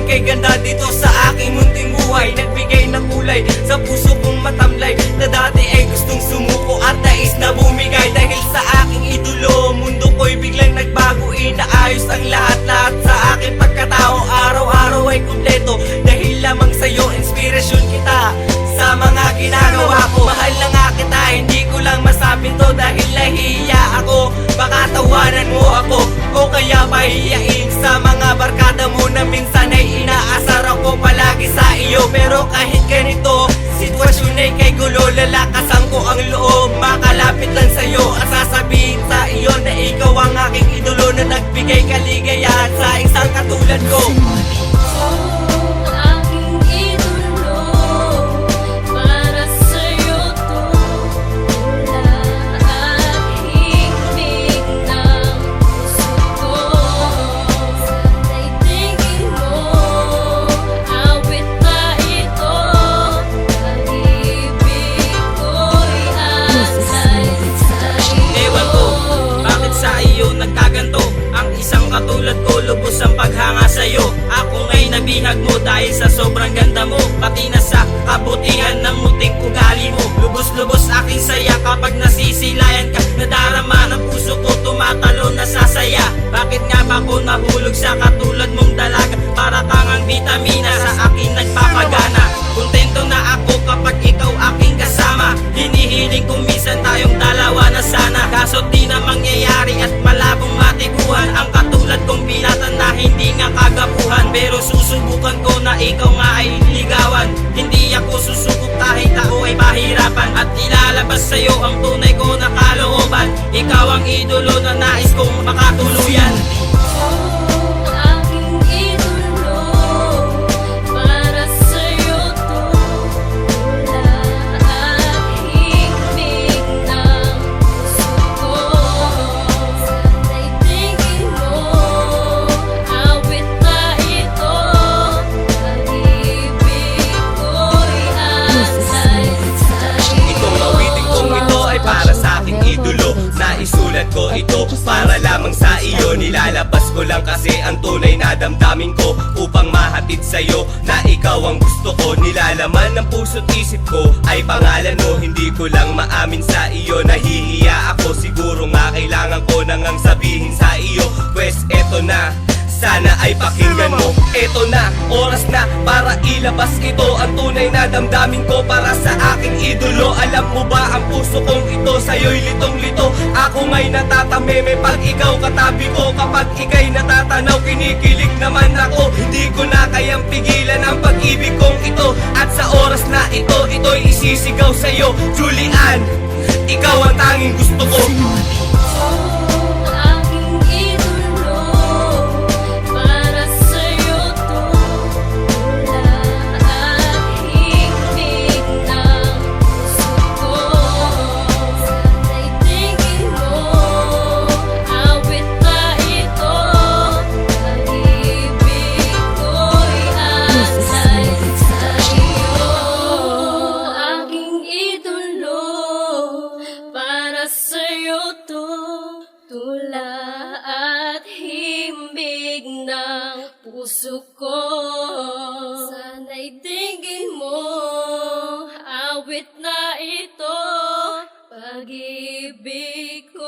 kay ganda dito sa aking munting buhay. Nagbigay ng kulay sa puso kong matamlay, na dati ay gustong sumuko at nais na bumigay. Dahil sa aking idolo, mundo ko'y biglang nagbago. Inaayos ang lahat-lahat sa aking pagkatao. Araw-araw ay kumpleto dahil lamang sa'yo, inspirasyon kita sa mga ginagawa ko. Mahal na nga kita, hindi ko lang masabi to dahil nahihiya ako. Baka tawanan mo ako o kaya pahiyain sa mga barkada mo na minsan ay inaasar ako palagi sa iyo. Pero kahit ganito, sitwasyon ay kay gulo, lalakasan ko ang loob, makalapit lang sa'yo at sasabihin sa iyo na ikaw ang aking idolo na nagbigay kaligayahan sa isang katulad ko. Katulad ko, lubos ang paghanga sa'yo. Ako nga'y nabihag mo dahil sa sobrang ganda mo, pati na sa kabutihan ng muting ugali mo. Lubos-lubos aking saya kapag nasisilayan ka. Nadarama ng puso ko, tumatalo na sasaya. Bakit nga ba ko nahulog sa katulad mong dalaga? Para kang ang vitamina sa akin nagpapagana. Kontento na ako kapag ikaw aking kasama. Hinihiling kung minsan tayong dalawa na sana, kaso di na mangyayari at malabong matiguan ang katulad kong binata na hindi nga kagapuhan. Pero susubukan ko na ikaw nga ay ligawan. Hindi ako susubok kahit ako ay mahirapan, at ilalabas sa'yo ang tunay ko na kalooban. Ikaw ang idolo na nais kong makatuluyan. Isulat ko ito para lamang sa iyo. Nilalabas ko lang kasi ang tunay na damdamin ko, upang mahatid sa'yo na ikaw ang gusto ko. Nilalaman ng puso't isip ko ay pangalan mo. Hindi ko lang maamin sa iyo, nahihiya ako. Siguro nga kailangan ko nang sabihin sa iyo. Pues eto na, sana ay pakinggan mo. Eto na, oras na para ilabas ito, ang tunay na damdamin ko para sa aking idolo. Alam mo ba ang puso kong ito sa'yo'y litong-lito. Ako nga'y natatameme pag ikaw katabi ko. Kapag ika'y natatanaw, kinikilig naman ako. Hindi ko na kayang pigilan ang pag-ibig kong ito. At sa oras na ito, ito'y isisigaw sa'yo. Julian, ikaw ang tanging gusto ko. Tula at himbig ng puso ko, sana'y tingin mo, awit na ito, pag-ibig ko.